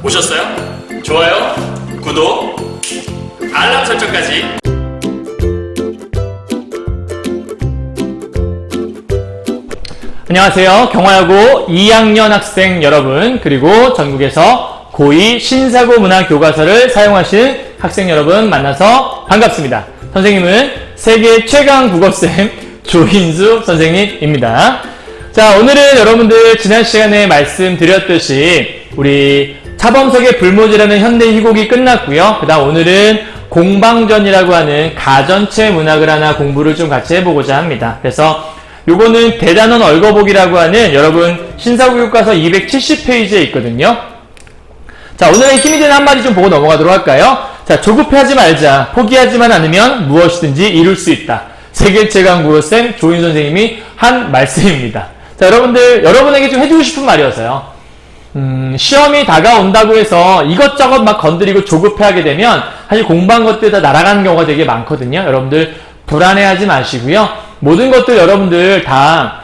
보셨어요? 좋아요, 구독, 알람 설정까지. 안녕하세요. 경화여고 2학년 학생 여러분, 그리고 전국에서 고2 신사고 문화 교과서를 사용하시는 학생 여러분 만나서 반갑습니다. 선생님은 세계 최강 국어쌤 조인수 선생님입니다. 자, 오늘은 여러분들 지난 시간에 말씀드렸듯이 우리 차범석의 불모지라는 현대 희곡이 끝났고요. 그 다음 오늘은 공방전이라고 하는 가전체 문학을 하나 공부를 좀 같이 해보고자 합니다. 그래서 요거는 대단원 얼거보기라고 하는 여러분 신사고교과서 270페이지에 있거든요. 자, 오늘의 힘이 되는 한마디 좀 보고 넘어가도록 할까요? 자, 조급해하지 말자. 포기하지만 않으면 무엇이든지 이룰 수 있다. 세계 최강 국어쌤 조인 선생님이 한 말씀입니다. 자, 여러분에게 좀 해주고 싶은 말이어서요. 시험이 다가온다고 해서 이것저것 막 건드리고 조급해하게 되면 사실 공부한 것들 다 날아가는 경우가 되게 많거든요. 여러분들 불안해하지 마시고요. 모든 것들 여러분들 다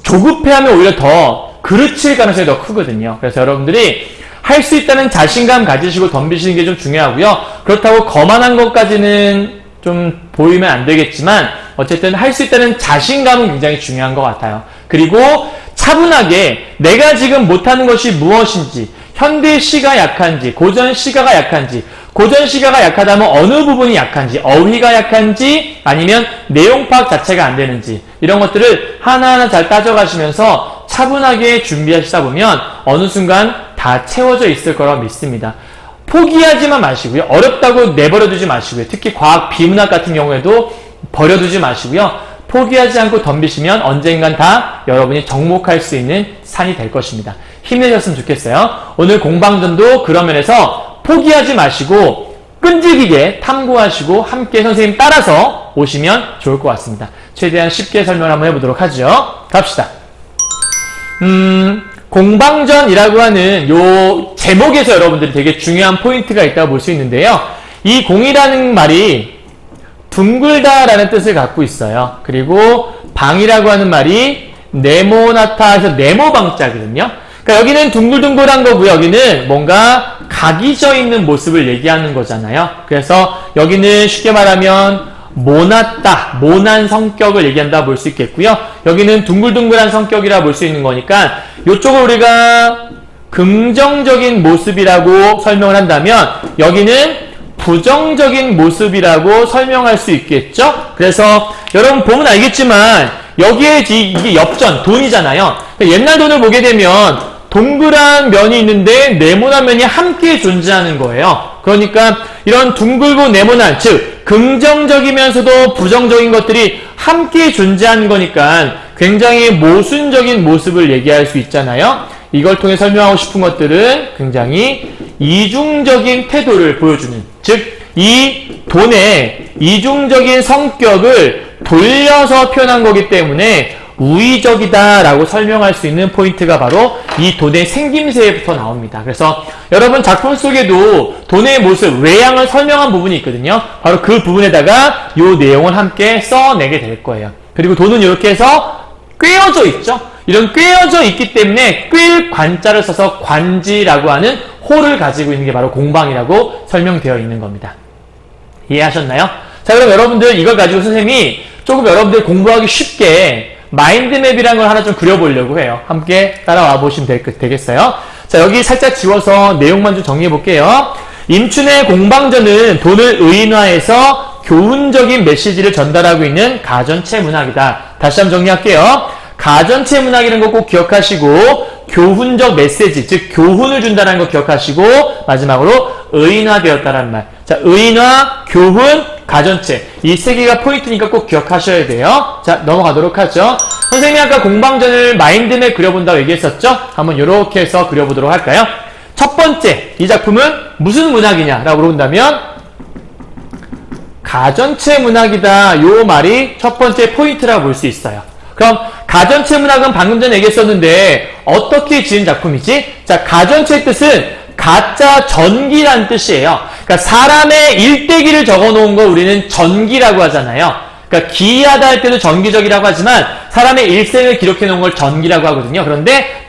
조급해하면 오히려 더 그르칠 가능성이 더 크거든요. 그래서 여러분들이 할 수 있다는 자신감 가지시고 덤비시는 게 좀 중요하고요. 그렇다고 거만한 것까지는 좀 보이면 안 되겠지만 어쨌든 할 수 있다는 자신감은 굉장히 중요한 것 같아요. 그리고 차분하게 내가 지금 못하는 것이 무엇인지, 현대 시가 약한지, 고전 시가가 약한지, 고전 시가가 약하다면 어느 부분이 약한지, 어휘가 약한지, 아니면 내용 파악 자체가 안 되는지, 이런 것들을 하나하나 잘 따져가시면서 차분하게 준비하시다 보면 어느 순간 다 채워져 있을 거라고 믿습니다. 포기하지만 마시고요. 어렵다고 내버려두지 마시고요. 특히 과학, 비문학 같은 경우에도 버려두지 마시고요. 포기하지 않고 덤비시면 언젠간 다 여러분이 정복할 수 있는 산이 될 것입니다. 힘내셨으면 좋겠어요. 오늘 공방전도 그런 면에서 포기하지 마시고 끈질기게 탐구하시고 함께 선생님 따라서 오시면 좋을 것 같습니다. 최대한 쉽게 설명을 한번 해보도록 하죠. 갑시다. 공방전이라고 하는 요 제목에서 여러분들이 되게 중요한 포인트가 있다고 볼 수 있는데요. 이 공이라는 말이 둥글다라는 뜻을 갖고 있어요. 그리고 방이라고 하는 말이 네모나타에서 네모방자거든요. 그러니까 여기는 둥글둥글한 거고요. 여기는 뭔가 각이 져 있는 모습을 얘기하는 거잖아요. 그래서 여기는 쉽게 말하면 모났다, 모난 성격을 얘기한다 볼 수 있겠고요. 여기는 둥글둥글한 성격이라 볼 수 있는 거니까 이쪽을 우리가 긍정적인 모습이라고 설명을 한다면 여기는 부정적인 모습이라고 설명할 수 있겠죠? 그래서 여러분 보면 알겠지만 여기에 이게 엽전, 돈이잖아요. 옛날 돈을 보게 되면 동그란 면이 있는데 네모난 면이 함께 존재하는 거예요. 그러니까 이런 둥글고 네모난, 즉 긍정적이면서도 부정적인 것들이 함께 존재하는 거니까 굉장히 모순적인 모습을 얘기할 수 있잖아요. 이걸 통해 설명하고 싶은 것들은 굉장히 이중적인 태도를 보여주는, 즉 이 돈의 이중적인 성격을 돌려서 표현한 거기 때문에 우의적이다라고 설명할 수 있는 포인트가 바로 이 돈의 생김새부터 나옵니다. 그래서 여러분 작품 속에도 돈의 모습, 외양을 설명한 부분이 있거든요. 바로 그 부분에다가 이 내용을 함께 써내게 될 거예요. 그리고 돈은 이렇게 해서 꿰어져 있죠. 이런 꿰어져 있기 때문에 꿰 관자를 써서 관지라고 하는 호를 가지고 있는 게 바로 공방이라고 설명되어 있는 겁니다. 이해하셨나요? 자, 그럼 여러분들 이걸 가지고 선생님이 조금 여러분들 공부하기 쉽게 마인드맵이라는 걸 하나 좀 그려보려고 해요. 함께 따라와 보시면 되겠어요? 자, 여기 살짝 지워서 내용만 좀 정리해 볼게요. 임춘의 공방전은 돈을 의인화해서 교훈적인 메시지를 전달하고 있는 가전체 문학이다. 다시 한번 정리할게요. 가전체 문학이라는 거 꼭 기억하시고 교훈적 메시지, 즉 교훈을 준다는 거 기억하시고 마지막으로 의인화되었다는 말. 자, 의인화, 교훈, 가전체. 이 세 개가 포인트니까 꼭 기억하셔야 돼요. 자, 넘어가도록 하죠. 선생님이 아까 공방전을 마인드맵 그려본다고 얘기했었죠? 한번 이렇게 해서 그려보도록 할까요? 첫 번째, 이 작품은 무슨 문학이냐라고 물어본다면 가전체 문학이다. 요 말이 첫 번째 포인트라고 볼 수 있어요. 그럼 가전체 문학은 방금 전에 얘기했었는데 어떻게 지은 작품이지? 자, 가전체의 뜻은 가짜 전기란 뜻이에요. 그러니까 사람의 일대기를 적어놓은 거 우리는 전기라고 하잖아요. 그러니까 기이하다 할 때도 전기적이라고 하지만 사람의 일생을 기록해놓은 걸 전기라고 하거든요. 그런데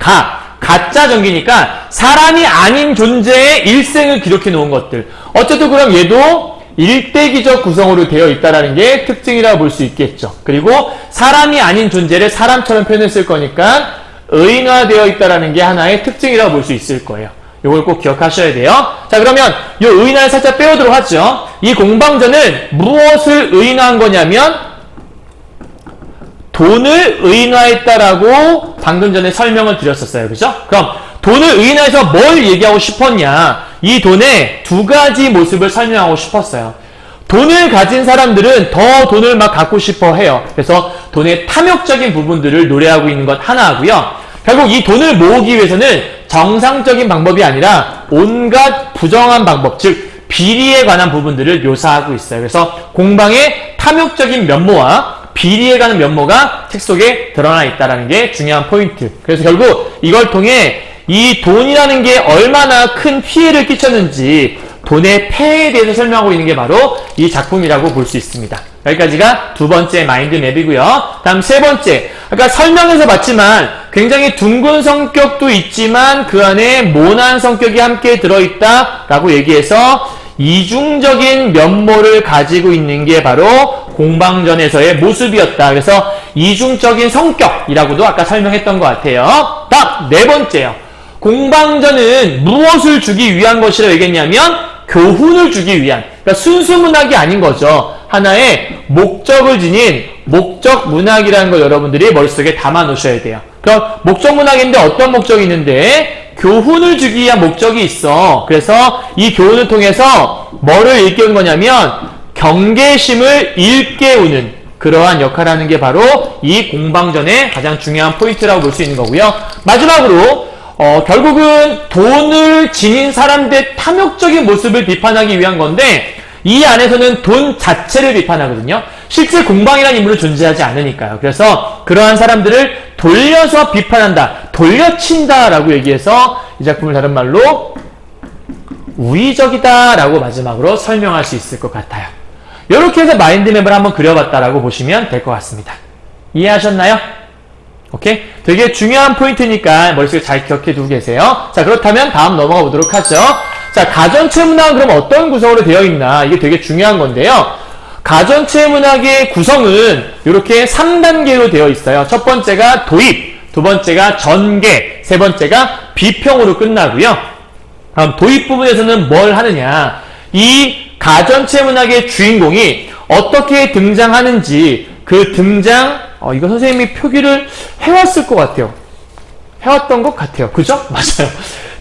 가짜 전기니까 사람이 아닌 존재의 일생을 기록해 놓은 것들. 어쨌든 그럼 얘도 일대기적 구성으로 되어 있다는 게 특징이라고 볼 수 있겠죠. 그리고 사람이 아닌 존재를 사람처럼 표현했을 거니까 의인화되어 있다는 게 하나의 특징이라고 볼 수 있을 거예요. 이걸 꼭 기억하셔야 돼요. 자, 그러면 이 의인화를 살짝 빼오도록 하죠. 이 공방전은 무엇을 의인화한 거냐면 돈을 의인화했다라고 방금 전에 설명을 드렸었어요. 그죠? 그럼 돈을 의인화해서 뭘 얘기하고 싶었냐? 이 돈의 두 가지 모습을 설명하고 싶었어요. 돈을 가진 사람들은 더 돈을 막 갖고 싶어 해요. 그래서 돈의 탐욕적인 부분들을 노래하고 있는 것 하나하고요. 결국 이 돈을 모으기 위해서는 정상적인 방법이 아니라 온갖 부정한 방법, 즉 비리에 관한 부분들을 묘사하고 있어요. 그래서 공방의 탐욕적인 면모와 비리에 관한 면모가 책 속에 드러나 있다는 게 중요한 포인트. 그래서 결국 이걸 통해 이 돈이라는 게 얼마나 큰 피해를 끼쳤는지 돈의 폐해에 대해서 설명하고 있는 게 바로 이 작품이라고 볼 수 있습니다. 여기까지가 두 번째 마인드맵이고요. 다음 세 번째. 아까 설명에서 봤지만 굉장히 둥근 성격도 있지만 그 안에 모난 성격이 함께 들어있다라고 얘기해서 이중적인 면모를 가지고 있는 게 바로 공방전에서의 모습이었다. 그래서 이중적인 성격이라고도 아까 설명했던 것 같아요. 다음 네 번째요. 공방전은 무엇을 주기 위한 것이라고 얘기했냐면 교훈을 주기 위한, 그러니까 순수 문학이 아닌 거죠. 하나의 목적을 지닌 목적 문학이라는 걸 여러분들이 머릿속에 담아 놓으셔야 돼요. 그럼 목적 문학인데 어떤 목적이 있는데 교훈을 주기 위한 목적이 있어. 그래서 이 교훈을 통해서 뭐를 일깨우는 거냐면 경계심을 일깨우는 그러한 역할을 하는 게 바로 이 공방전의 가장 중요한 포인트라고 볼 수 있는 거고요. 마지막으로 결국은 돈을 지닌 사람들의 탐욕적인 모습을 비판하기 위한 건데 이 안에서는 돈 자체를 비판하거든요. 실제 공방이라는 인물은 존재하지 않으니까요. 그래서 그러한 사람들을 돌려서 비판한다, 돌려친다라고 얘기해서 이 작품을 다른 말로 우의적이다라고 마지막으로 설명할 수 있을 것 같아요. 이렇게 해서 마인드맵을 한번 그려봤다라고 보시면 될 것 같습니다. 이해하셨나요? 오케이? 되게 중요한 포인트니까 머릿속에 잘 기억해 두고 계세요. 자, 그렇다면 다음 넘어가 보도록 하죠. 자, 가전체 문학은 그럼 어떤 구성으로 되어 있나? 이게 되게 중요한 건데요. 가전체 문학의 구성은 이렇게 3단계로 되어 있어요. 첫 번째가 도입, 두 번째가 전개, 세 번째가 비평으로 끝나고요. 다음 도입 부분에서는 뭘 하느냐? 이 가전체 문학의 주인공이 어떻게 등장하는지 그 등장, 이거 선생님이 표기를 해왔을 것 같아요. 해왔던 것 같아요. 그죠? 맞아요.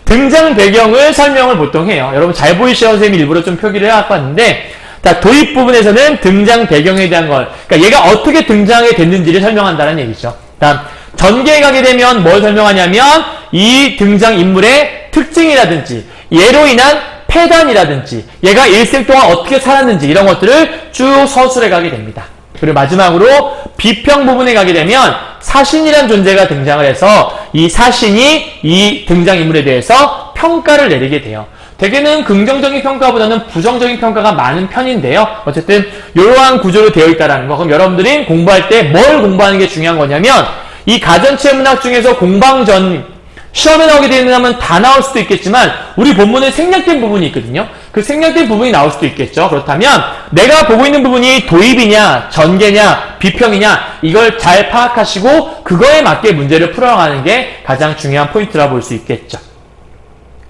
등장 배경을 설명을 보통 해요. 여러분 잘 보이시라고 선생님이 일부러 좀 표기를 해왔는데, 자, 도입 부분에서는 등장 배경에 대한 걸, 그러니까 얘가 어떻게 등장하게 됐는지를 설명한다는 얘기죠. 다음, 전개에 가게 되면 뭘 설명하냐면, 이 등장 인물의 특징이라든지, 얘로 인한 패단이라든지, 얘가 일생 동안 어떻게 살았는지, 이런 것들을 쭉 서술해 가게 됩니다. 그리고 마지막으로 비평 부분에 가게 되면 사신이란 존재가 등장을 해서 이 사신이 이 등장인물에 대해서 평가를 내리게 돼요. 대개는 긍정적인 평가보다는 부정적인 평가가 많은 편인데요. 어쨌든 이러한 구조로 되어 있다는 거. 그럼 여러분들이 공부할 때 뭘 공부하는 게 중요한 거냐면 이 가전체 문학 중에서 공방전 시험에 나오게 되면 다 나올 수도 있겠지만 우리 본문에 생략된 부분이 있거든요. 그 생략된 부분이 나올 수도 있겠죠. 그렇다면 내가 보고 있는 부분이 도입이냐, 전개냐, 비평이냐 이걸 잘 파악하시고 그거에 맞게 문제를 풀어가는 게 가장 중요한 포인트라 볼 수 있겠죠.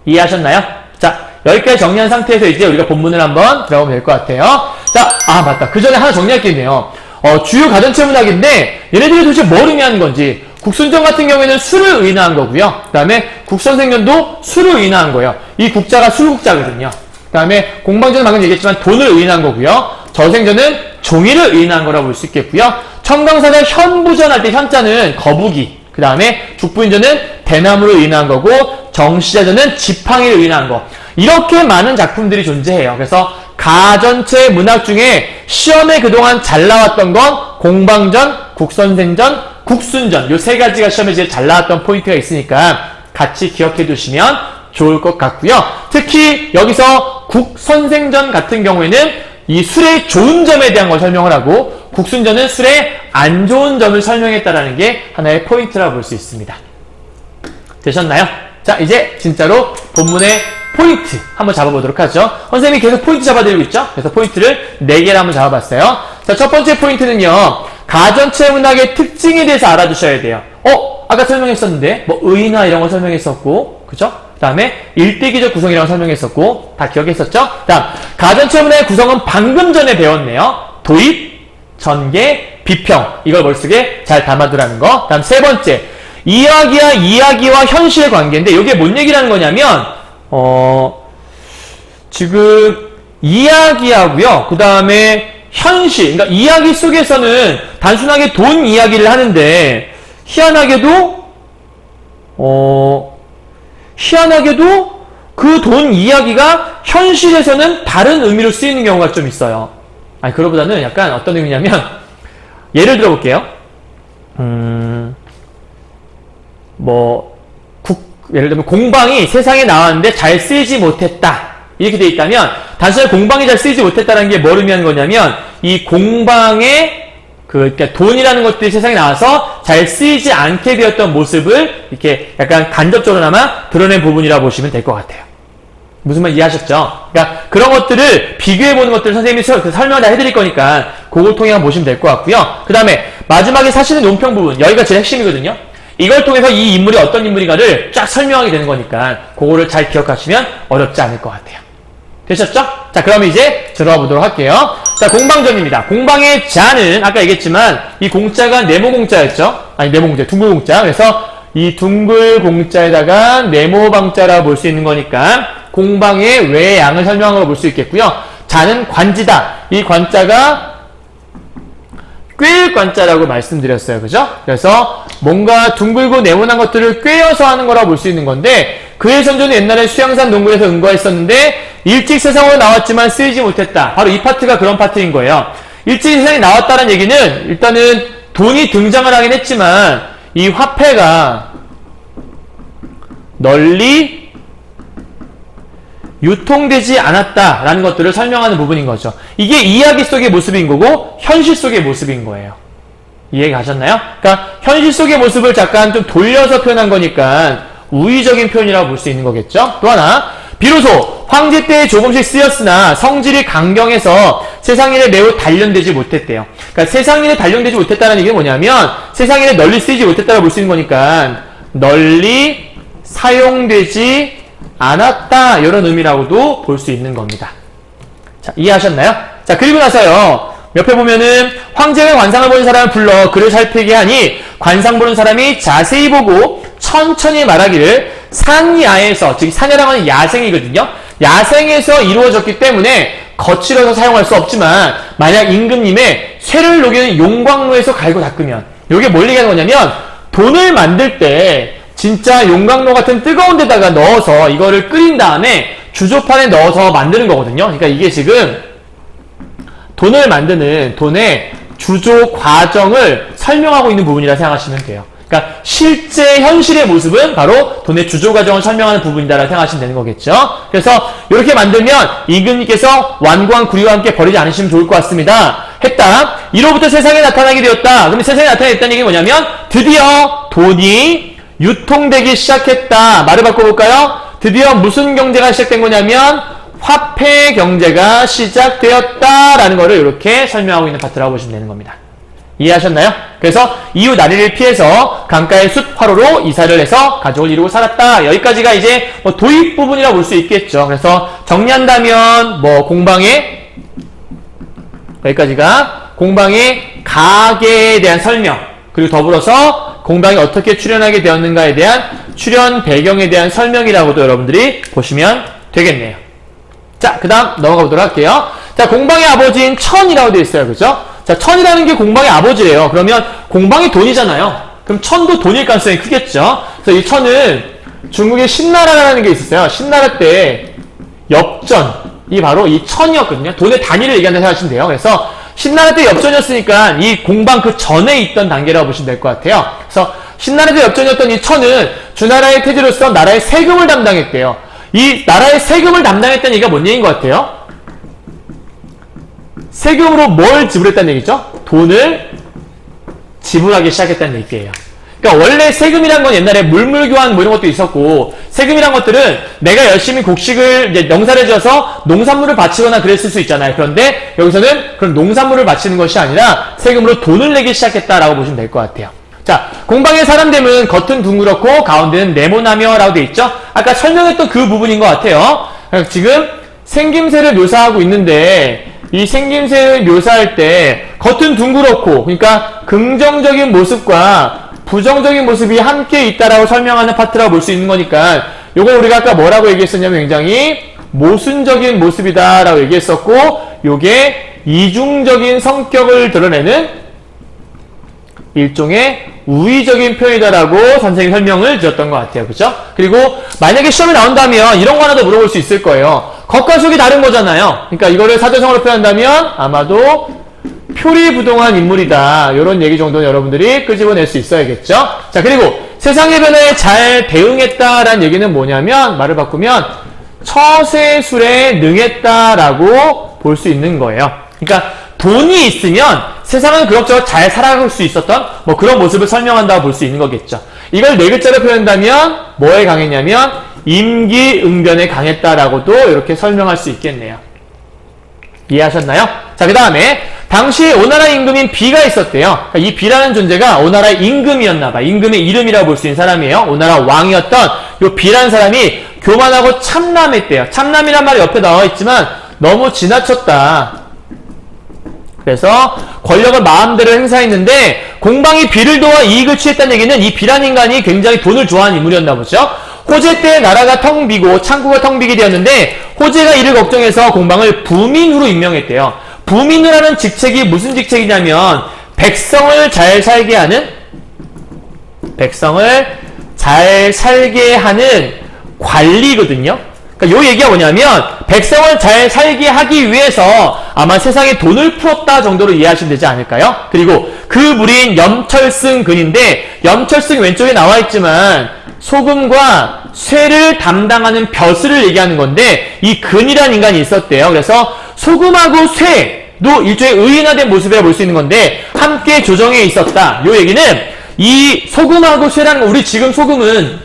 이해하셨나요? 자, 여기까지 정리한 상태에서 이제 우리가 본문을 한번 들어가면 될 것 같아요. 자, 맞다. 그 전에 하나 정리할 게 있네요. 주요 가전체 문학인데 얘네들이 도대체 뭘 의미하는 건지 국순전 같은 경우에는 술을 의인화한 거고요. 그 다음에 국선생전도 술을 의인화한 거예요. 이 국자가 술국자거든요. 그 다음에 공방전은 방금 얘기했지만 돈을 의인화한 거고요. 저생전은 종이를 의인화한 거라고 볼 수 있겠고요. 청강사는 현부전 할 때 현자는 거북이, 그 다음에 죽부인전은 대나무를 의인화한 거고 정시자전은 지팡이를 의인화한 거. 이렇게 많은 작품들이 존재해요. 그래서 가전체 문학 중에 시험에 그동안 잘 나왔던 건 공방전, 국선생전, 국순전 요 세 가지가 시험에 제일 잘 나왔던 포인트가 있으니까 같이 기억해 두시면 좋을 것 같고요. 특히 여기서 국선생전 같은 경우에는 이 술의 좋은 점에 대한 걸 설명을 하고 국순전은 술의 안 좋은 점을 설명했다라는 게 하나의 포인트라고 볼 수 있습니다. 되셨나요? 자, 이제 진짜로 본문의 포인트 한번 잡아보도록 하죠. 선생님이 계속 포인트 잡아드리고 있죠? 그래서 포인트를 4개를 한번 잡아봤어요. 자, 첫 번째 포인트는요. 가전체 문학의 특징에 대해서 알아두셔야 돼요. 아까 설명했었는데 뭐 의나 이런 거 설명했었고, 그죠? 그 다음에 일대기적 구성이라고 설명했었고, 다 기억했었죠? 다음, 가전체 문학의 구성은 방금 전에 배웠네요. 도입, 전개, 비평. 이걸 머릿속에 잘 담아두라는 거. 다음 세 번째, 이야기와 현실의 관계인데 이게 뭔 얘기라는 거냐면 지금 이야기하고요. 그 다음에 현실, 그러니까 이야기 속에서는 단순하게 돈 이야기를 하는데 희한하게도 그 돈 이야기가 현실에서는 다른 의미로 쓰이는 경우가 좀 있어요. 아니, 그거보다는 약간 어떤 의미냐면 예를 들어 볼게요. 예를 들면 공방이 세상에 나왔는데 잘 쓰이지 못했다. 이렇게 돼 있다면 단순히 공방이 잘 쓰이지 못했다는 게 뭘 의미하는 거냐면 이 공방에 그러니까 돈이라는 것들이 세상에 나와서 잘 쓰이지 않게 되었던 모습을 이렇게 약간 간접적으로나마 드러낸 부분이라고 보시면 될 것 같아요. 무슨 말 이해하셨죠? 그러니까 그런 것들을 비교해보는 것들을 선생님이 설명을 다 해드릴 거니까 그걸 통해 한번 보시면 될 것 같고요. 그 다음에 마지막에 사실은 논평 부분, 여기가 제일 핵심이거든요. 이걸 통해서 이 인물이 어떤 인물인가를 쫙 설명하게 되는 거니까 그거를 잘 기억하시면 어렵지 않을 것 같아요. 되셨죠? 자, 그러면 이제 들어가 보도록 할게요. 자, 공방전입니다. 공방의 자는 아까 얘기했지만 이 공자가 네모 공자였죠? 아니, 네모 공자, 둥글 공자. 그래서 이 둥글 공자에다가 네모 방자라고 볼 수 있는 거니까 공방의 외의 양을 설명한 걸 볼 수 있겠고요. 자는 관지다. 이 관자가 꿰일 관자라고 말씀드렸어요. 그죠? 그래서 뭔가 둥글고 네모난 것들을 꿰어서 하는 거라고 볼 수 있는 건데 그의 선조는 옛날에 수양산 동굴에서 은거했었는데 일찍 세상으로 나왔지만 쓰이지 못했다. 바로 이 파트가 그런 파트인 거예요. 일찍 세상에 나왔다는 얘기는 일단은 돈이 등장을 하긴 했지만 이 화폐가 널리 유통되지 않았다라는 것들을 설명하는 부분인 거죠. 이게 이야기 속의 모습인 거고 현실 속의 모습인 거예요. 이해 가셨나요? 그러니까 현실 속의 모습을 잠깐 좀 돌려서 표현한 거니까 우의적인 표현이라고 볼 수 있는 거겠죠. 또 하나, 비로소 황제 때에 조금씩 쓰였으나 성질이 강경해서 세상일에 매우 단련되지 못했대요. 그러니까 세상일에 단련되지 못했다는 얘기는 뭐냐면 세상일에 널리 쓰이지 못했다고 볼 수 있는 거니까 널리 사용되지 않았다, 이런 의미라고도 볼 수 있는 겁니다. 자, 이해하셨나요? 자, 그리고 나서요, 옆에 보면은 황제가 관상을 보는 사람을 불러 글을 살피게 하니 관상 보는 사람이 자세히 보고 천천히 말하기를 상야에서, 즉 상야라고 하는 야생이거든요. 야생에서 이루어졌기 때문에 거칠어서 사용할 수 없지만 만약 임금님의 쇠를 녹이는 용광로에서 갈고 닦으면, 이게 뭘 얘기하는 거냐면 돈을 만들 때 진짜 용광로 같은 뜨거운 데다가 넣어서 이거를 끓인 다음에 주조판에 넣어서 만드는 거거든요. 그러니까 이게 지금 돈을 만드는 돈의 주조 과정을 설명하고 있는 부분이라 생각하시면 돼요. 그러니까 실제 현실의 모습은 바로 돈의 주조 과정을 설명하는 부분이다라고 생각하시면 되는 거겠죠. 그래서 이렇게 만들면 임금님께서 완고한 구리와 함께 버리지 않으시면 좋을 것 같습니다. 했다. 이로부터 세상에 나타나게 되었다. 그러면 세상에 나타나겠다는 얘기가 뭐냐면 드디어 돈이 유통되기 시작했다. 말을 바꿔볼까요? 드디어 무슨 경제가 시작된 거냐면 화폐 경제가 시작되었다라는 거를 이렇게 설명하고 있는 파트라고 보시면 되는 겁니다. 이해하셨나요? 그래서 이후 나리를 피해서 강가의 숲 화로로 이사를 해서 가족을 이루고 살았다. 여기까지가 이제 도입 부분이라고 볼 수 있겠죠. 그래서 정리한다면 공방의, 여기까지가 공방의 가계에 대한 설명, 그리고 더불어서 공방이 어떻게 출연하게 되었는가에 대한 출연 배경에 대한 설명이라고도 여러분들이 보시면 되겠네요. 자, 그 다음 넘어가 보도록 할게요. 자, 공방의 아버지인 천이라고 되어 있어요. 그죠? 자, 천이라는 게 공방의 아버지래요. 그러면 공방이 돈이잖아요. 그럼 천도 돈일 가능성이 크겠죠? 그래서 이 천은 중국의 신나라라는 게 있었어요. 신나라 때 엽전이 바로 이 천이었거든요. 돈의 단위를 얘기한다고 생각하시면 돼요. 그래서 신나라 때 엽전이었으니까 이 공방 그 전에 있던 단계라고 보시면 될 것 같아요. 그래서 신나라 때 엽전이었던 이 천은 주나라의 태제로서 나라의 세금을 담당했대요. 이 나라의 세금을 담당했다는 얘기가 뭔 얘기인 것 같아요? 세금으로 뭘 지불했다는 얘기죠? 돈을 지불하기 시작했다는 얘기예요. 그러니까 원래 세금이란 건 옛날에 물물교환 뭐 이런 것도 있었고, 세금이란 것들은 내가 열심히 곡식을 이제 농사를 지어서 농산물을 바치거나 그랬을 수 있잖아요. 그런데 여기서는 그런 농산물을 바치는 것이 아니라 세금으로 돈을 내기 시작했다라고 보시면 될 것 같아요. 자, 공방의 사람됨은 겉은 둥그렇고 가운데는 네모나며라고 되어 있죠. 아까 설명했던 그 부분인 것 같아요. 지금 생김새를 묘사하고 있는데 이 생김새를 묘사할 때 겉은 둥그렇고, 그러니까 긍정적인 모습과 부정적인 모습이 함께 있다라고 설명하는 파트라고 볼 수 있는 거니까, 요거 우리가 아까 뭐라고 얘기했었냐면 굉장히 모순적인 모습이다라고 얘기했었고, 요게 이중적인 성격을 드러내는 일종의 우의적인 표현이다라고 선생님이 설명을 드렸던 것 같아요. 그죠? 그리고 만약에 시험에 나온다면 이런 거 하나 더 물어볼 수 있을 거예요. 겉과 속이 다른 거잖아요. 그러니까 이거를 사전성어로 표현한다면 아마도 표리부동한 인물이다. 이런 얘기 정도는 여러분들이 끄집어낼 수 있어야겠죠. 자, 그리고 세상의 변화에 잘 대응했다라는 얘기는 뭐냐면, 말을 바꾸면 처세술에 능했다라고 볼 수 있는 거예요. 그러니까 돈이 있으면 세상은 그럭저럭 잘 살아갈 수 있었던 뭐 그런 모습을 설명한다고 볼 수 있는 거겠죠. 이걸 네 글자로 표현한다면 뭐에 강했냐면 임기응변에 강했다라고도 이렇게 설명할 수 있겠네요. 이해하셨나요? 자, 그 다음에 당시에 오나라 임금인 비가 있었대요. 그러니까 이 비라는 존재가 오나라의 임금이었나봐. 임금의 이름이라고 볼 수 있는 사람이에요. 오나라 왕이었던 이 비라는 사람이 교만하고 참남했대요. 참남이란 말이 옆에 나와 있지만 너무 지나쳤다. 그래서 권력을 마음대로 행사했는데 공방이 비를 도와 이익을 취했다는 얘기는 이 비라는 인간이 굉장히 돈을 좋아하는 인물이었나 보죠. 호재 때 나라가 텅 비고 창구가 텅 비게 되었는데 호재가 이를 걱정해서 공방을 부민으로 임명했대요. 부민이라는 직책이 무슨 직책이냐면 백성을 잘 살게 하는 관리거든요. 그러니까 요 얘기가 뭐냐면 백성을 잘 살게 하기 위해서 아마 세상에 돈을 풀었다 정도로 이해하시면 되지 않을까요? 그리고 그 무리인 염철승 근인데, 염철승 왼쪽에 나와 있지만 소금과 쇠를 담당하는 벼슬을 얘기하는 건데 이 근이라는 인간이 있었대요. 그래서 소금하고 쇠도 일종의 의인화된 모습이라 볼 수 있는 건데 함께 조정에 있었다. 요 얘기는 이 소금하고 쇠라는 거, 우리 지금 소금은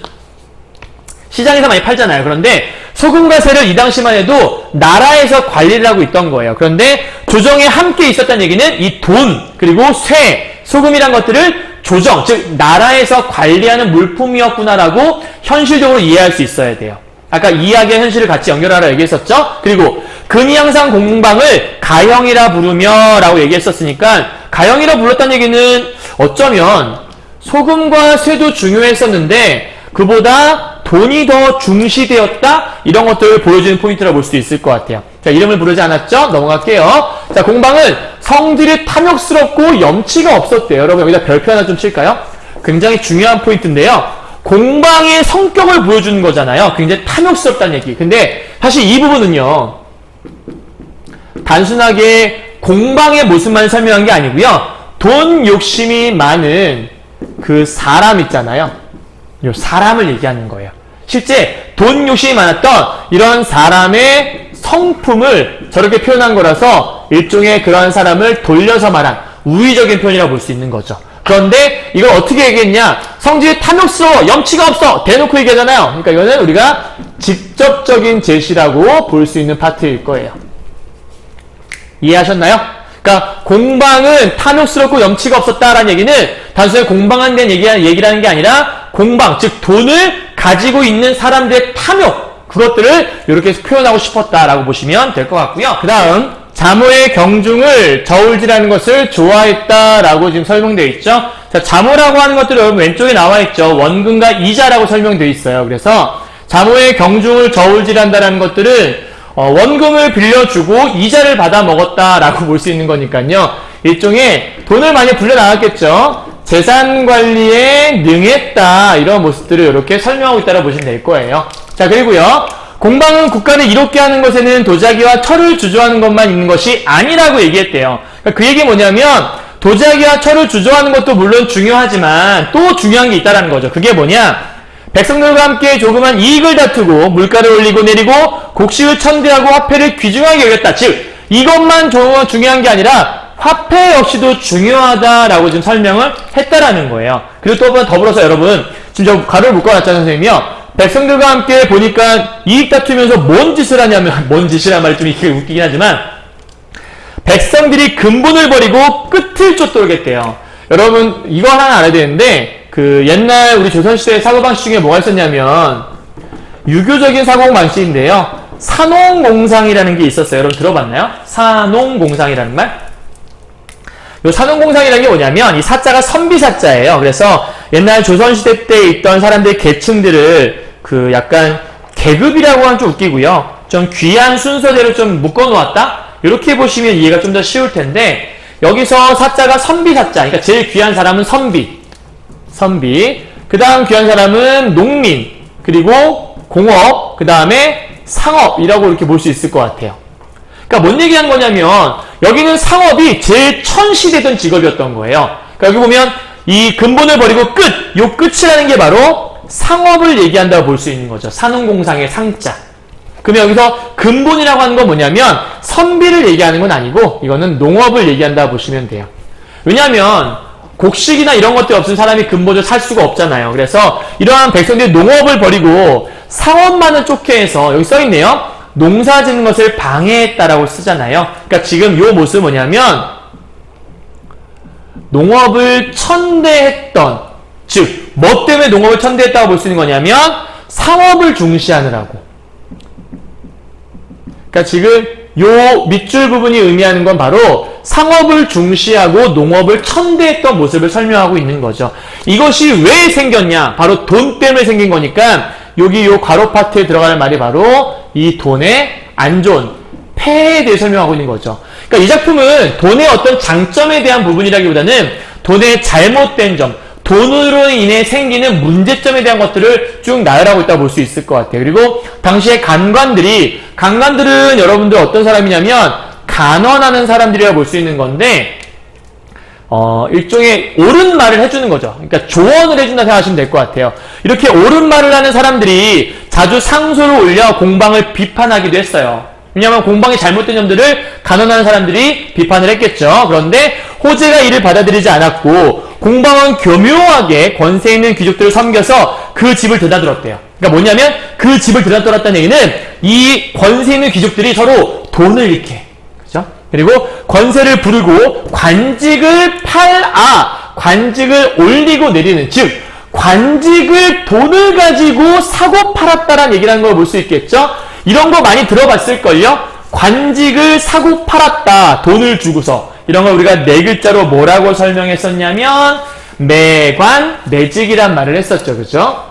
시장에서 많이 팔잖아요. 그런데 소금과 쇠를 이 당시만 해도 나라에서 관리를 하고 있던 거예요. 그런데 조정에 함께 있었다는 얘기는 이 돈, 그리고 쇠, 소금이란 것들을 조정, 즉 나라에서 관리하는 물품이었구나라고 현실적으로 이해할 수 있어야 돼요. 아까 이야기와 현실을 같이 연결하라 얘기했었죠? 그리고 근이 항상 공방을 가형이라 부르며 라고 얘기했었으니까 가형이라 불렀다는 얘기는 어쩌면 소금과 쇠도 중요했었는데 그보다 돈이 더 중시되었다? 이런 것들을 보여주는 포인트라 볼 수도 있을 것 같아요. 자, 이름을 부르지 않았죠? 넘어갈게요. 자, 공방은 성질이 탐욕스럽고 염치가 없었대요. 여러분 여기다 별표 하나 좀 칠까요? 굉장히 중요한 포인트인데요. 공방의 성격을 보여주는 거잖아요. 굉장히 탐욕스럽다는 얘기. 근데 사실 이 부분은요, 단순하게 공방의 모습만 설명한 게 아니고요. 돈 욕심이 많은 그 사람 있잖아요. 이 사람을 얘기하는 거예요. 실제 돈 욕심이 많았던 이런 사람의 성품을 저렇게 표현한 거라서 일종의 그러한 사람을 돌려서 말한 우의적인 표현이라고 볼 수 있는 거죠. 그런데 이걸 어떻게 얘기했냐? 성질이 탐욕스러워, 염치가 없어, 대놓고 얘기하잖아요. 그러니까 이거는 우리가 직접적인 제시라고 볼 수 있는 파트일 거예요. 이해하셨나요? 그러니까 공방은 탐욕스럽고 염치가 없었다라는 얘기는 단순히 공방한 데 얘기라는 게 아니라 공방, 즉 돈을 가지고 있는 사람들의 탐욕, 그것들을 이렇게 표현하고 싶었다라고 보시면 될 것 같고요. 그 다음 자모의 경중을 저울질하는 것을 좋아했다라고 지금 설명되어 있죠. 자, 자모라고 하는 것들은 왼쪽에 나와 있죠. 원금과 이자라고 설명되어 있어요. 그래서 자모의 경중을 저울질한다라는 것들은 원금을 빌려주고 이자를 받아 먹었다라고 볼 수 있는 거니까요. 일종의 돈을 많이 불려나갔겠죠. 재산 관리에 능했다, 이런 모습들을 이렇게 설명하고 있다고 보시면 될 거예요. 자, 그리고요, 공방은 국가를 이롭게 하는 것에는 도자기와 철을 주조하는 것만 있는 것이 아니라고 얘기했대요. 그러니까 그 얘기 뭐냐면 도자기와 철을 주조하는 것도 물론 중요하지만 또 중요한 게 있다는 거죠. 그게 뭐냐? 백성들과 함께 조그만 이익을 다투고 물가를 올리고 내리고 곡식을 천대하고 화폐를 귀중하게 여겼다. 즉 이것만 중요한 게 아니라 화폐 역시도 중요하다라고 지금 설명을 했다라는 거예요. 그리고 또 더불어서 여러분, 지금 저 가로를 묶어놨잖아요, 선생님이요. 백성들과 함께 보니까 이익 다투면서 뭔 짓을 하냐면, 뭔 짓이란 말이 좀 웃기긴 하지만, 백성들이 근본을 버리고 끝을 쫓도록 했대요. 여러분, 이거 하나 알아야 되는데, 옛날 우리 조선시대 사고방식 중에 뭐가 있었냐면, 유교적인 사고방식인데요. 산홍공상이라는 게 있었어요. 여러분 들어봤나요? 산홍공상이라는 말? 요 산홍공상이라는 게 뭐냐면, 이 사자가 선비사자예요. 그래서 옛날 조선시대 때 있던 사람들 계층들을 약간 계급이라고 하면 좀 웃기고요. 좀 귀한 순서대로 좀 묶어놓았다? 이렇게 보시면 이해가 좀 더 쉬울 텐데, 여기서 사자가 선비사자, 그러니까 제일 귀한 사람은 선비. 그 다음 귀한 사람은 농민, 그리고 공업, 그 다음에 상업이라고 이렇게 볼 수 있을 것 같아요. 그러니까 뭔 얘기하는 거냐면, 여기는 상업이 제일 천시되던 직업이었던 거예요. 그러니까 여기 보면 이 근본을 버리고 요 끝이라는 게 바로 상업을 얘기한다고 볼 수 있는 거죠. 산홍공상의 상자. 그러면 여기서 근본이라고 하는 건 뭐냐면 선비를 얘기하는 건 아니고 이거는 농업을 얘기한다고 보시면 돼요. 왜냐하면 곡식이나 이런 것들이 없으면 사람이 근본적으로 살 수가 없잖아요. 그래서 이러한 백성들이 농업을 버리고 상업만을 쫓게 해서, 여기 써있네요. 농사 짓는 것을 방해했다라고 쓰잖아요. 그러니까 지금 요 모습은 뭐냐면 농업을 천대했던, 즉 뭐 때문에 농업을 천대했다고 볼 수 있는 거냐면 상업을 중시하느라고. 그러니까 지금 요 밑줄 부분이 의미하는 건 바로 상업을 중시하고 농업을 천대했던 모습을 설명하고 있는 거죠. 이것이 왜 생겼냐? 바로 돈 때문에 생긴 거니까 여기 요 괄호 파트에 들어가는 말이 바로 이 돈의 안 좋은 폐해에 대해 설명하고 있는 거죠. 그러니까 이 작품은 돈의 어떤 장점에 대한 부분이라기보다는 돈의 잘못된 점, 돈으로 인해 생기는 문제점에 대한 것들을 쭉 나열하고 있다고 볼 수 있을 것 같아요. 그리고 당시에 간관들은 여러분들 어떤 사람이냐면 간언하는 사람들이라고 볼 수 있는 건데, 일종의 옳은 말을 해주는 거죠. 그러니까 조언을 해준다 생각하시면 될 것 같아요. 이렇게 옳은 말을 하는 사람들이 자주 상소를 올려 공방을 비판하기도 했어요. 왜냐하면 공방이 잘못된 점들을 간언하는 사람들이 비판을 했겠죠. 그런데 호재가 이를 받아들이지 않았고 공방은 교묘하게 권세 있는 귀족들을 섬겨서 그 집을 드나들었대요. 그러니까 뭐냐면 그 집을 드나들었다는 얘기는 이 권세 있는 귀족들이 서로 돈을 잃게, 그죠? 그리고 권세를 부르고 관직을 관직을 올리고 내리는, 즉 관직을 돈을 가지고 사고 팔았다라는 얘기를 하는 걸 볼 수 있겠죠? 이런 거 많이 들어봤을걸요? 관직을 사고 팔았다, 돈을 주고서. 이런 걸 우리가 네 글자로 뭐라고 설명했었냐면 매관, 매직이란 말을 했었죠. 그죠?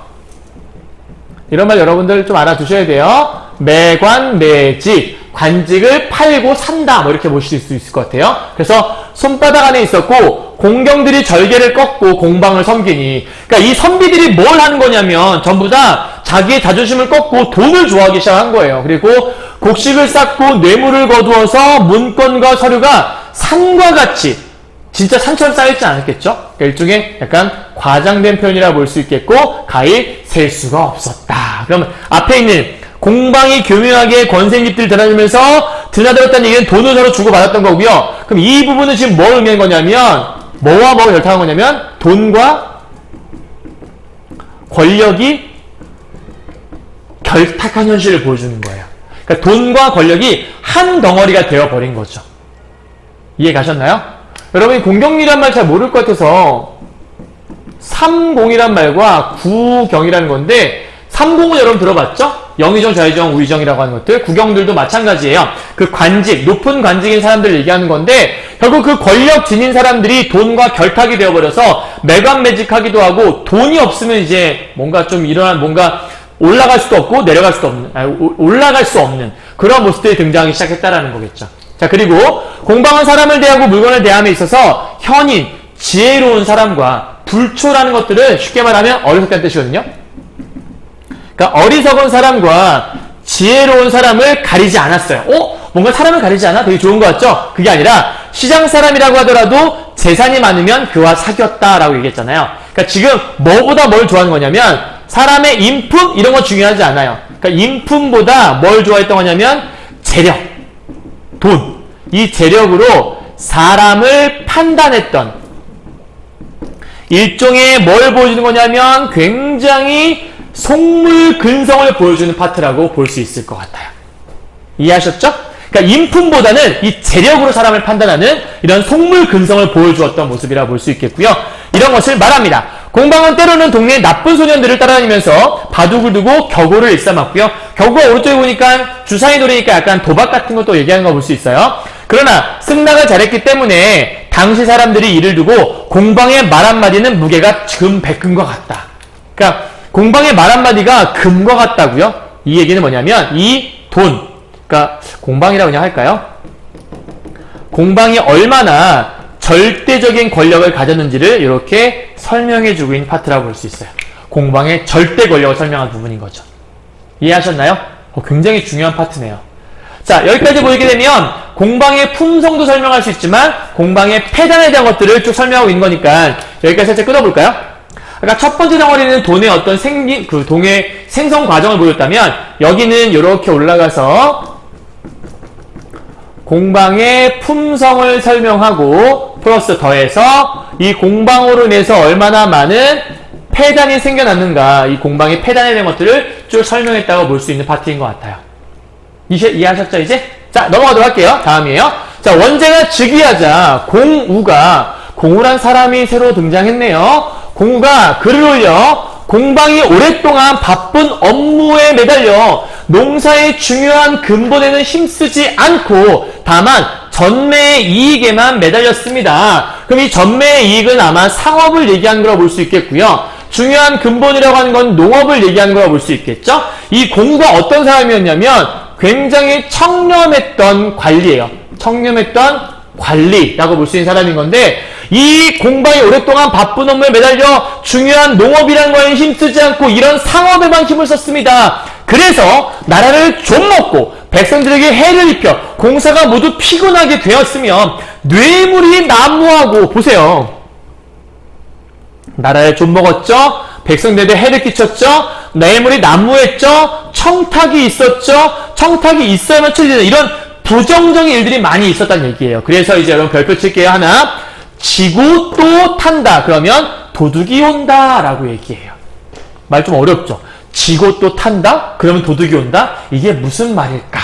이런 말 여러분들 좀 알아두셔야 돼요. 매관, 매직, 관직을 팔고 산다, 뭐 이렇게 보실 수 있을 것 같아요. 그래서 손바닥 안에 있었고 공경들이 절개를 꺾고 공방을 섬기니, 그러니까 이 선비들이 뭘 하는 거냐면 전부 다 자기의 자존심을 꺾고 돈을 좋아하기 시작한 거예요. 그리고 곡식을 쌓고 뇌물을 거두어서 문건과 서류가 산과 같이 진짜 산처럼 쌓여있지 않았겠죠? 그러니까 일종의 약간 과장된 표현이라 볼 수 있겠고, 가히 셀 수가 없었다. 그러면 앞에 있는 공방이 교묘하게 권세인집들을 드나들었다는 얘기는 돈을 서로 주고받았던 거고요. 그럼 이 부분은 지금 뭘 의미하는 거냐면, 뭐와 뭐가 결탁한 거냐면 돈과 권력이 결탁한 현실을 보여주는 거예요. 그러니까 돈과 권력이 한 덩어리가 되어버린 거죠. 이해 가셨나요? 여러분이 공경이란 말 잘 모를 것 같아서 삼공이란 말과 구경이라는 건데, 삼공은 여러분 들어봤죠? 영의정, 좌의정, 우의정이라고 하는 것들. 구경들도 마찬가지예요. 그 관직, 높은 관직인 사람들을 얘기하는 건데, 결국 그 권력 지닌 사람들이 돈과 결탁이 되어버려서 매관매직하기도 하고, 돈이 없으면 이제 뭔가 좀 일어난, 뭔가 올라갈 수도 없고 내려갈 수도 없는, 올라갈 수 없는 그런 모습들이 등장하기 시작했다라는 거겠죠. 자, 그리고 공방한 사람을 대하고 물건을 대함에 있어서 현인, 지혜로운 사람과 불초라는 것들은 쉽게 말하면 어리석다는 뜻이거든요. 그러니까 어리석은 사람과 지혜로운 사람을 가리지 않았어요. 뭔가 사람을 가리지 않아? 되게 좋은 것 같죠? 그게 아니라 시장 사람이라고 하더라도 재산이 많으면 그와 사귀었다라고 얘기했잖아요. 그러니까 지금 뭐보다 뭘 좋아하는 거냐면 사람의 인품 이런 거 중요하지 않아요. 그러니까 인품보다 뭘 좋아했던 거냐면 재력, 돈. 이 재력으로 사람을 판단했던 일종의 뭘 보여주는 거냐면 굉장히 속물근성을 보여주는 파트라고 볼 수 있을 것 같아요. 이해하셨죠? 그러니까 인품보다는 이 재력으로 사람을 판단하는 이런 속물근성을 보여주었던 모습이라 볼 수 있겠고요. 이런 것을 말합니다. 공방은 때로는 동네의 나쁜 소년들을 따라다니면서 바둑을 두고 격오를 일삼았고요. 격오가 오른쪽에 보니까 주사위 노래니까 약간 도박 같은 것도 얘기하는 거 볼 수 있어요. 그러나 승낙을 잘했기 때문에 당시 사람들이 이를 두고 공방의 말 한마디는 무게가 금 100금과 같다. 그러니까 공방의 말 한마디가 금과 같다고요. 이 얘기는 뭐냐면 이 돈, 그러니까 공방이라고 그냥 할까요? 공방이 얼마나 절대적인 권력을 가졌는지를 이렇게 설명해주고 있는 파트라고 볼 수 있어요. 공방의 절대 권력을 설명한 부분인 거죠. 이해하셨나요? 굉장히 중요한 파트네요. 자, 여기까지 보게 되면 공방의 품성도 설명할 수 있지만 공방의 패단에 대한 것들을 쭉 설명하고 있는 거니까 여기까지 살짝 끊어볼까요? 그러니까 첫 번째 덩어리는 돈의 어떤 돈의 생성 과정을 보였다면 여기는 이렇게 올라가서 공방의 품성을 설명하고 플러스 더해서 이 공방으로 인해서 얼마나 많은 패단이 생겨났는가, 이 공방의 패단에 대한 것들을 쭉 설명했다고 볼 수 있는 파트인 것 같아요. 이해하셨죠, 이제? 자, 넘어가도록 할게요. 다음이에요. 자, 원제가 즉위하자 공우란 사람이 새로 등장했네요. 공우가 글을 올려 공방이 오랫동안 바쁜 업무에 매달려 농사의 중요한 근본에는 힘쓰지 않고 다만 전매의 이익에만 매달렸습니다. 그럼 이 전매의 이익은 아마 상업을 얘기하는 거라고 볼 수 있겠고요. 중요한 근본이라고 하는 건 농업을 얘기하는 거라고 볼 수 있겠죠. 이 공우가 어떤 사람이었냐면 굉장히 청렴했던 관리예요. 청렴했던 관리라고 볼 수 있는 사람인 건데 이 공방이 오랫동안 바쁜 업무에 매달려 중요한 농업이라는 거에 힘쓰지 않고 이런 상업에만 힘을 썼습니다. 그래서 나라를 좀먹고 백성들에게 해를 입혀 공사가 모두 피곤하게 되었으며 뇌물이 난무하고 보세요. 나라를 좀먹었죠. 백성들에게 해를 끼쳤죠. 뇌물이 난무했죠. 청탁이 있었죠. 청탁이 있어야만 처리되는 이런 부정적인 일들이 많이 있었다는 얘기예요. 그래서 이제 여러분 별표 칠게요. 하나. 지고 또 탄다. 그러면 도둑이 온다 라고 얘기해요. 말 좀 어렵죠? 지고 또 탄다? 그러면 도둑이 온다? 이게 무슨 말일까?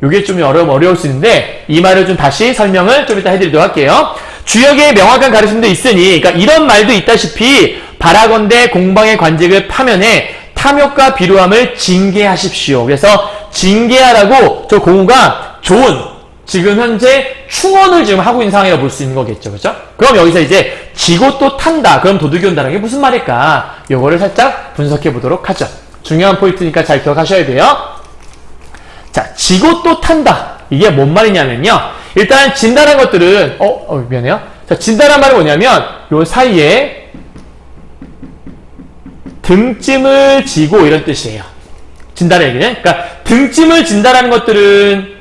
이게 좀 어려울 수 있는데 이 말을 좀 다시 설명을 좀 이따 해드리도록 할게요. 주역의 명확한 가르침도 있으니 그러니까 이런 말도 있다시피 바라건대 공방의 관직을 파면해 탐욕과 비루함을 징계하십시오. 그래서 징계하라고 저 공우가 좋은 지금 현재 충원을 지금 하고 있는 상황이라고 볼 수 있는 거겠죠. 그렇죠? 그럼 여기서 이제 지고 또 탄다. 그럼 도둑이 온다는 게 무슨 말일까? 요거를 살짝 분석해 보도록 하죠. 중요한 포인트니까 잘 기억하셔야 돼요. 자, 지고 또 탄다. 이게 뭔 말이냐면요. 일단 진다는 것들은 미안해요. 자, 진다란 말은 뭐냐면 요 사이에 등짐을 지고 이런 뜻이에요. 진다는 얘기는. 그러니까 등짐을 진다라는 것들은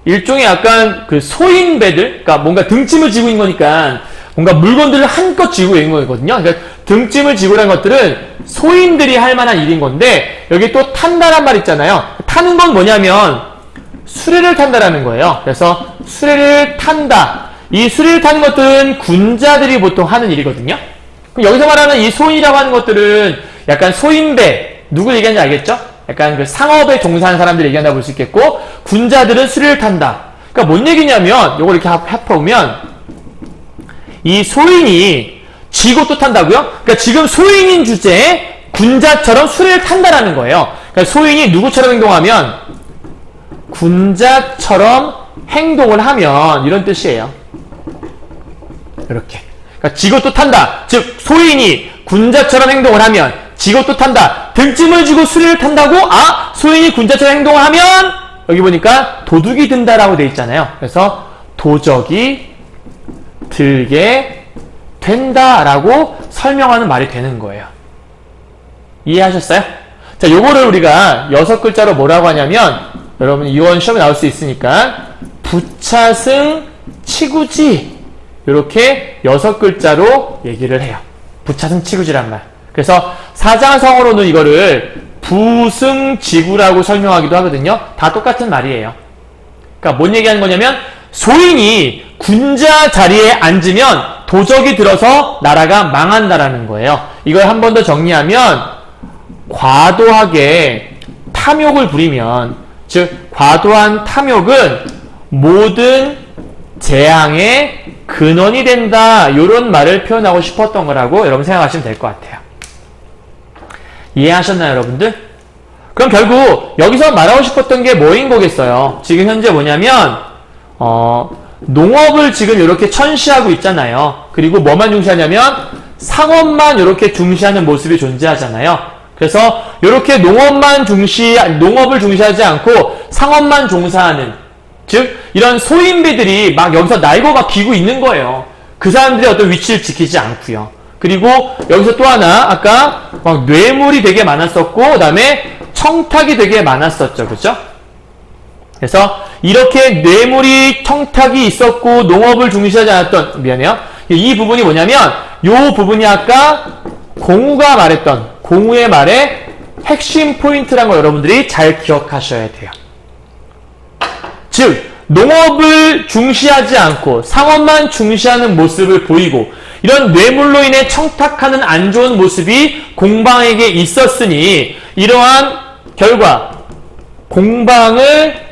일종의 약간 그 소인배들, 그러니까 뭔가 등짐을 지고 있는 거니까 뭔가 물건들을 한껏 지고 있는 거거든요. 그러니까 등짐을 지고라는 것들은 소인들이 할 만한 일인 건데 여기 또 탄다란 말 있잖아요. 타는 건 뭐냐면 수레를 탄다라는 거예요. 그래서 수레를 탄다. 이 수레를 타는 것들은 군자들이 보통 하는 일이거든요. 그럼 여기서 말하는 이 소인이라고 하는 것들은 약간 소인배, 누구 얘기하는지 알겠죠? 약간 그 상업에 종사하는 사람들 얘기한다고 볼 수 있겠고 군자들은 수레를 탄다. 그러니까 뭔 얘기냐면 요걸 이렇게 합해보면 이 소인이 지고 또 탄다고요? 그러니까 지금 소인인 주제에 군자처럼 수레를 탄다라는 거예요. 그러니까 소인이 누구처럼 행동하면 군자처럼 행동을 하면 이런 뜻이에요. 이렇게. 그러니까 지고 또 탄다. 즉 소인이 군자처럼 행동을 하면 지고 또 탄다. 등짐을 지고 수레를 탄다고? 아, 소인이 군자처럼 행동을 하면 여기 보니까 도둑이 든다라고 돼 있잖아요. 그래서 도적이 들게 된다라고 설명하는 말이 되는 거예요. 이해하셨어요? 자, 요거를 우리가 6글자로 뭐라고 하냐면 여러분 이원 시험에 나올 수 있으니까 부차승 치구지 이렇게 6글자로 얘기를 해요. 부차승 치구지란 말. 그래서 사자성어로는 이거를 부승지구라고 설명하기도 하거든요. 다 똑같은 말이에요. 그러니까 뭔 얘기하는 거냐면 소인이 군자 자리에 앉으면 도적이 들어서 나라가 망한다라는 거예요. 이걸 한 번 더 정리하면 과도하게 탐욕을 부리면, 즉 과도한 탐욕은 모든 재앙의 근원이 된다, 이런 말을 표현하고 싶었던 거라고 여러분 생각하시면 될 것 같아요. 이해하셨나요, 여러분들? 그럼 결국 여기서 말하고 싶었던 게 뭐인 거겠어요? 지금 현재 뭐냐면 농업을 지금 이렇게 천시하고 있잖아요. 그리고 뭐만 중시하냐면 상업만 이렇게 중시하는 모습이 존재하잖아요. 그래서 이렇게 농업을 중시하지 않고 상업만 종사하는, 즉 이런 소인배들이 막 여기서 날고 막 기고 있는 거예요. 그 사람들의 어떤 위치를 지키지 않고요. 그리고 여기서 또 하나, 아까 막 뇌물이 되게 많았었고, 그 다음에 청탁이 되게 많았었죠. 그죠? 그래서 이렇게 뇌물이, 청탁이 있었고 농업을 중시하지 않았던, 미안해요, 이 부분이 뭐냐면 이 부분이 아까 공우가 말했던, 공우의 말의 핵심 포인트라는 거 여러분들이 잘 기억하셔야 돼요. 즉 농업을 중시하지 않고 상업만 중시하는 모습을 보이고 이런 뇌물로 인해 청탁하는 안 좋은 모습이 공방에게 있었으니 이러한 결과 공방을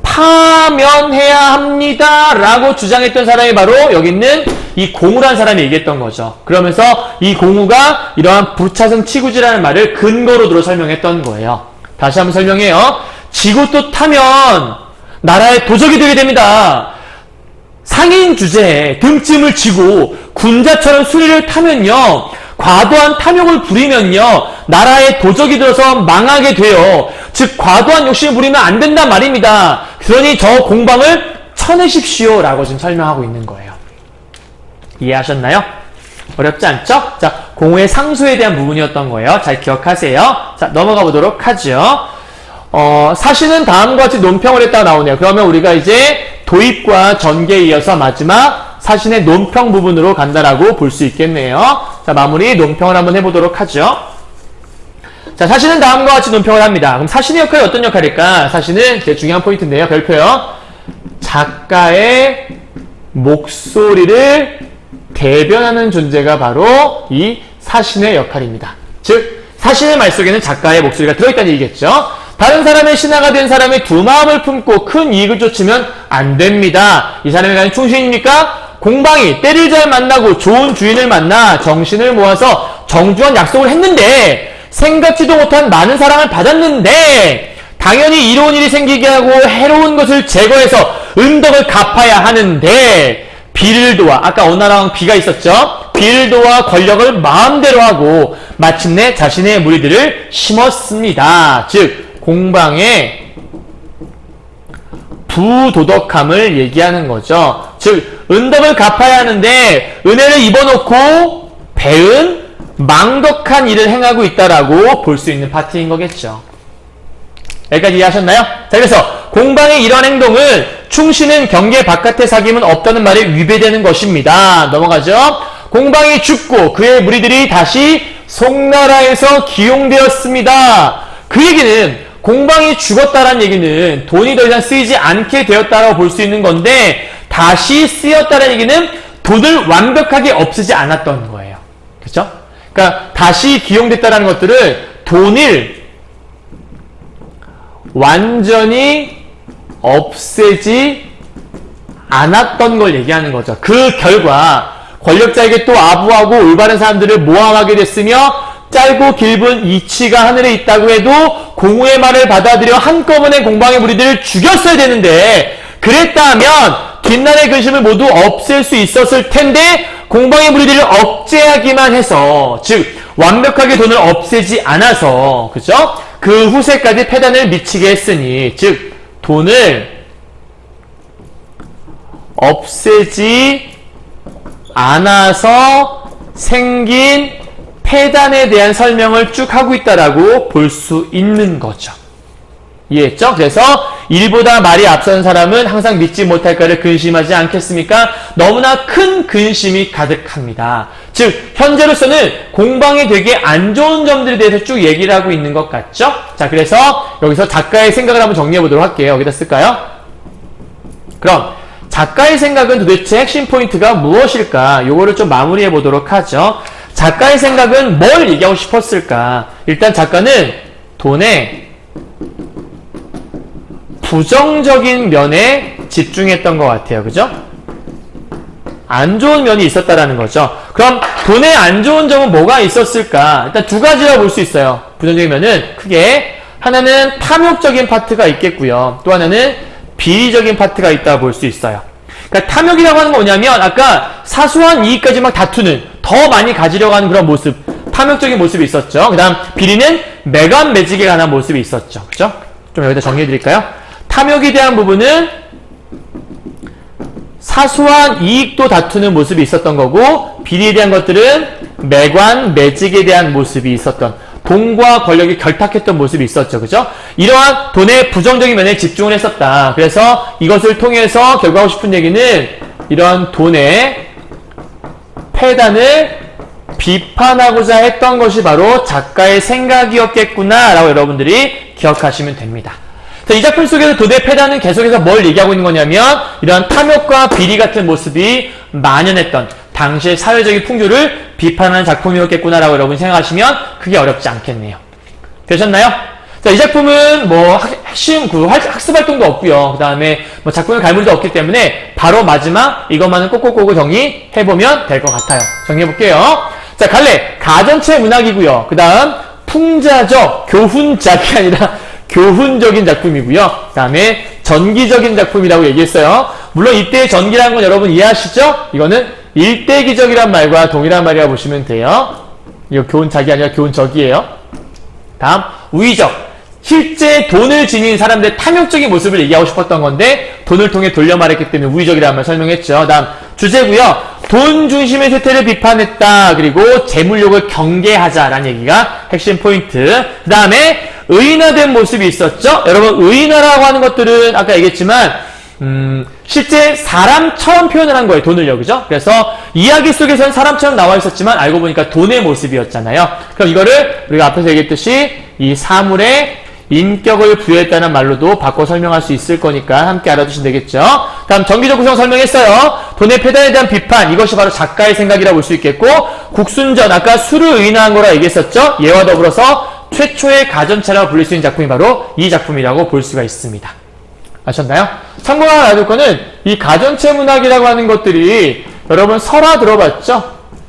파면해야 합니다 라고 주장했던 사람이 바로 여기 있는 이 공우란 사람이 얘기했던 거죠. 그러면서 이 공우가 이러한 부차성 치구지라는 말을 근거로 들어 설명했던 거예요. 다시 한번 설명해요. 지구 또 타면 나라의 도적이 되게 됩니다. 상인 주제에 등짐을 지고 군자처럼 수리를 타면요, 과도한 탐욕을 부리면요, 나라의 도적이 들어서 망하게 돼요. 즉 과도한 욕심을 부리면 안 된단 말입니다. 그러니 저 공방을 쳐내십시오 라고 지금 설명하고 있는 거예요. 이해하셨나요? 어렵지 않죠? 자, 공우의 상소에 대한 부분이었던 거예요. 잘 기억하세요. 자, 넘어가 보도록 하죠. 사실은 다음과 같이 논평을 했다가 나오네요. 그러면 우리가 이제 도입과 전개에 이어서 마지막 사신의 논평 부분으로 간다라고 볼 수 있겠네요. 자, 마무리 논평을 한번 해보도록 하죠. 자, 사신은 다음과 같이 논평을 합니다. 그럼 사신의 역할이 어떤 역할일까? 사신은 되게 중요한 포인트인데요. 별표요. 작가의 목소리를 대변하는 존재가 바로 이 사신의 역할입니다. 즉, 사신의 말 속에는 작가의 목소리가 들어있다는 얘기겠죠. 다른 사람의 신하가 된 사람의 두 마음을 품고 큰 이익을 쫓으면 안 됩니다. 이 사람이 과연 충신입니까? 공방이 때를 잘 만나고 좋은 주인을 만나 정신을 모아서 정중한 약속을 했는데 생각지도 못한 많은 사랑을 받았는데 당연히 이로운 일이 생기게 하고 해로운 것을 제거해서 은덕을 갚아야 하는데 비를 도와, 아까 오나라왕 비가 있었죠? 비를 도와 권력을 마음대로 하고 마침내 자신의 무리들을 심었습니다. 즉 공방의 부도덕함을 얘기하는 거죠. 즉 은덕을 갚아야 하는데 은혜를 입어놓고 배은 망덕한 일을 행하고 있다라고 볼 수 있는 파트인 거겠죠. 여기까지 이해하셨나요? 자, 그래서 공방의 이러한 행동은 충신은 경계 바깥의 사귐은 없다는 말에 위배되는 것입니다. 넘어가죠. 공방이 죽고 그의 무리들이 다시 송나라에서 기용되었습니다. 그 얘기는 공방이 죽었다라는 얘기는 돈이 더 이상 쓰이지 않게 되었다고 볼 수 있는 건데 다시 쓰였다라는 얘기는 돈을 완벽하게 없애지 않았던 거예요. 그렇죠? 그러니까 다시 기용됐다라는 것들을 돈을 완전히 없애지 않았던 걸 얘기하는 거죠. 그 결과 권력자에게 또 아부하고 올바른 사람들을 모함하게 됐으며 짧고 길은 이치가 하늘에 있다고 해도 공우의 말을 받아들여 한꺼번에 공방의 무리들을 죽였어야 되는데 그랬다면 뒷날의 근심을 모두 없앨 수 있었을 텐데 공방의 무리들을 억제하기만 해서, 즉 완벽하게 돈을 없애지 않아서, 그죠? 그 후세까지 폐단을 미치게 했으니, 즉 돈을 없애지 않아서 생긴 폐단에 대한 설명을 쭉 하고 있다라고 볼 수 있는 거죠. 이해했죠? 그래서 일보다 말이 앞선 사람은 항상 믿지 못할까를 근심하지 않겠습니까? 너무나 큰 근심이 가득합니다. 즉 현재로서는 공방이 되게 안 좋은 점들에 대해서 쭉 얘기를 하고 있는 것 같죠? 자, 그래서 여기서 작가의 생각을 한번 정리해 보도록 할게요. 여기다 쓸까요? 그럼 작가의 생각은 도대체 핵심 포인트가 무엇일까? 요거를 좀 마무리해 보도록 하죠. 작가의 생각은 뭘 얘기하고 싶었을까? 일단 작가는 돈의 부정적인 면에 집중했던 것 같아요. 그죠? 안 좋은 면이 있었다라는 거죠. 그럼 돈의 안 좋은 점은 뭐가 있었을까? 일단 두 가지라 볼 수 있어요. 부정적인 면은 크게 하나는 탐욕적인 파트가 있겠고요. 또 하나는 비리적인 파트가 있다 볼 수 있어요. 그러니까 탐욕이라고 하는 건 뭐냐면 아까 사소한 이익까지 막 다투는 더 많이 가지려고 하는 그런 모습, 탐욕적인 모습이 있었죠. 그 다음 비리는 매관 매직에 관한 모습이 있었죠. 그죠? 좀 여기다 정리해 드릴까요? 탐욕에 대한 부분은 사소한 이익도 다투는 모습이 있었던 거고, 비리에 대한 것들은 매관 매직에 대한 모습이 있었던, 돈과 권력이 결탁했던 모습이 있었죠. 그죠? 이러한 돈의 부정적인 면에 집중을 했었다. 그래서 이것을 통해서 결국 하고 싶은 얘기는 이러한 돈의 폐단을 비판하고자 했던 것이 바로 작가의 생각이었겠구나 라고 여러분들이 기억하시면 됩니다. 이 작품 속에서 돈의 폐단은 계속해서 뭘 얘기하고 있는 거냐면 이러한 탐욕과 비리 같은 모습이 만연했던 당시의 사회적인 풍조를 비판하는 작품이었겠구나라고 여러분 생각하시면 그게 어렵지 않겠네요. 되셨나요? 자, 이 작품은 뭐 핵심 학습 활동도 없고요. 그 다음에 뭐 작품의 갈무리도 없기 때문에 바로 마지막 이것만은 꼭꼭꼭 정리해보면 될 것 같아요. 정리해볼게요. 자, 갈래 가전체 문학이고요. 그 다음 풍자적 교훈작이 아니라 교훈적인 작품이고요. 그 다음에 전기적인 작품이라고 얘기했어요. 물론 이때의 전기라는 건 여러분 이해하시죠? 이거는 일대기적이란 말과 동일한 말이라고 보시면 돼요. 이거 교훈작이 아니라 교훈적이에요. 다음 우위적. 실제 돈을 지닌 사람들의 탐욕적인 모습을 얘기하고 싶었던 건데 돈을 통해 돌려 말했기 때문에 우위적이라는 말 설명했죠. 다음 주제고요. 돈 중심의 세태를 비판했다. 그리고 재물욕을 경계하자라는 얘기가 핵심 포인트. 그 다음에 의인화된 모습이 있었죠. 여러분 의인화라고 하는 것들은 아까 얘기했지만 실제 사람처럼 표현을 한 거예요. 돈을요. 그죠? 그래서 이야기 속에서는 사람처럼 나와 있었지만 알고 보니까 돈의 모습이었잖아요. 그럼 이거를 우리가 앞에서 얘기했듯이 이 사물에 인격을 부여했다는 말로도 바꿔 설명할 수 있을 거니까 함께 알아두시면 되겠죠. 다음 정기적 구성 설명했어요. 돈의 폐단에 대한 비판, 이것이 바로 작가의 생각이라 볼 수 있겠고, 국순전, 아까 술을 의인화한 거라 얘기했었죠. 얘와 더불어서 최초의 가전체라고 불릴 수 있는 작품이 바로 이 작품이라고 볼 수가 있습니다. 아셨나요? 참고로 하나 알아둘 거는 이 가전체 문학이라고 하는 것들이 여러분 설화 들어봤죠?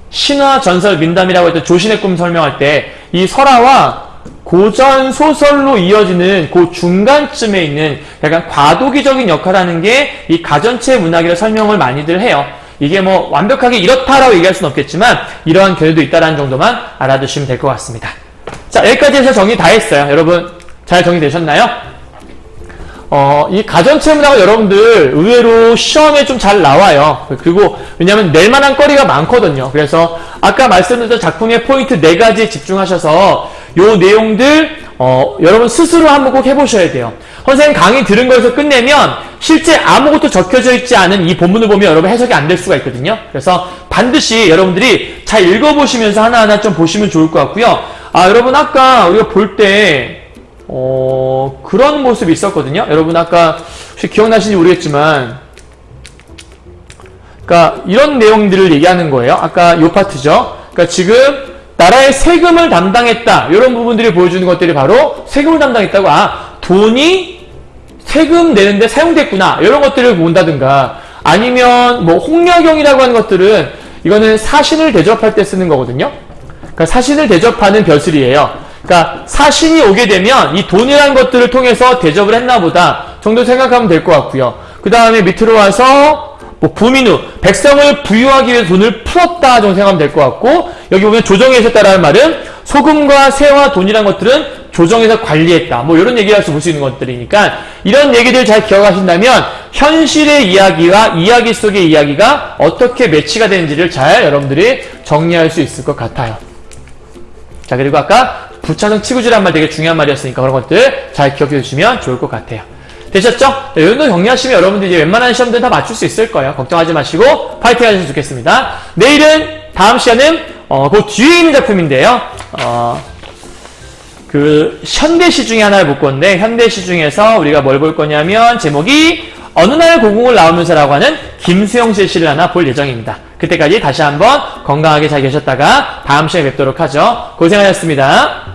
신화, 전설, 민담이라고 했던 조신의 꿈 설명할 때 이 설화와 고전 소설로 이어지는 그 중간쯤에 있는 약간 과도기적인 역할을 하는 게 이 가전체 문학이라 설명을 많이들 해요. 이게 뭐 완벽하게 이렇다라고 얘기할 수는 없겠지만 이러한 견해도 있다라는 정도만 알아두시면 될 것 같습니다. 자, 여기까지 해서 정리 다 했어요. 여러분 잘 정리되셨나요? 이 가전체 문학은 여러분들 의외로 시험에 좀 잘 나와요. 그리고 왜냐하면 낼만한 거리가 많거든요. 그래서 아까 말씀드렸던 작품의 포인트 4가지에 집중하셔서 요 내용들 여러분 스스로 한번 꼭 해보셔야 돼요. 선생님 강의 들은 거에서 끝내면 실제 아무것도 적혀져 있지 않은 이 본문을 보면 여러분 해석이 안 될 수가 있거든요. 그래서 반드시 여러분들이 잘 읽어보시면서 하나하나 좀 보시면 좋을 것 같고요. 여러분 아까 우리가 볼 때 그런 모습이 있었거든요. 여러분 아까 혹시 기억나시는지 모르겠지만 그러니까 이런 내용들을 얘기하는 거예요. 아까 요 파트죠. 그러니까 지금 나라의 세금을 담당했다. 이런 부분들이 보여주는 것들이 바로 세금을 담당했다고 돈이 세금 내는데 사용됐구나. 이런 것들을 본다든가 아니면 뭐 홍야경이라고 하는 것들은 이거는 사신을 대접할 때 쓰는 거거든요. 그러니까 사신을 대접하는 벼슬이에요. 그러니까 사신이 오게 되면 이 돈이라는 것들을 통해서 대접을 했나 보다 정도 생각하면 될 것 같고요. 그 다음에 밑으로 와서 뭐 부민후, 백성을 부유하기 위해서 돈을 풀었다 정도 생각하면 될 것 같고 여기 보면 조정에 있었다라는 말은 소금과 새와 돈이라는 것들은 조정에서 관리했다. 뭐 이런 얘기를 할 수 있는 것들이니까 이런 얘기들 잘 기억하신다면 현실의 이야기와 이야기 속의 이야기가 어떻게 매치가 되는지를 잘 여러분들이 정리할 수 있을 것 같아요. 자, 그리고 아까 부차성 치구지란 말 되게 중요한 말이었으니까 그런 것들 잘 기억해 주시면 좋을 것 같아요. 되셨죠? 이 정도 정리하시면 여러분들이 이제 웬만한 시험들 다 맞출 수 있을 거예요. 걱정하지 마시고 파이팅 하셨으면 좋겠습니다. 내일은 다음 시간은 그 뒤에 있는 작품인데요. 그 현대시 중에 하나를 볼 건데 현대시 중에서 우리가 뭘 볼 거냐면 제목이 어느 날 고궁을 나오면서라고 하는 김수영 씨의 시를 하나 볼 예정입니다. 그때까지 다시 한번 건강하게 잘 계셨다가 다음 시간에 뵙도록 하죠. 고생하셨습니다.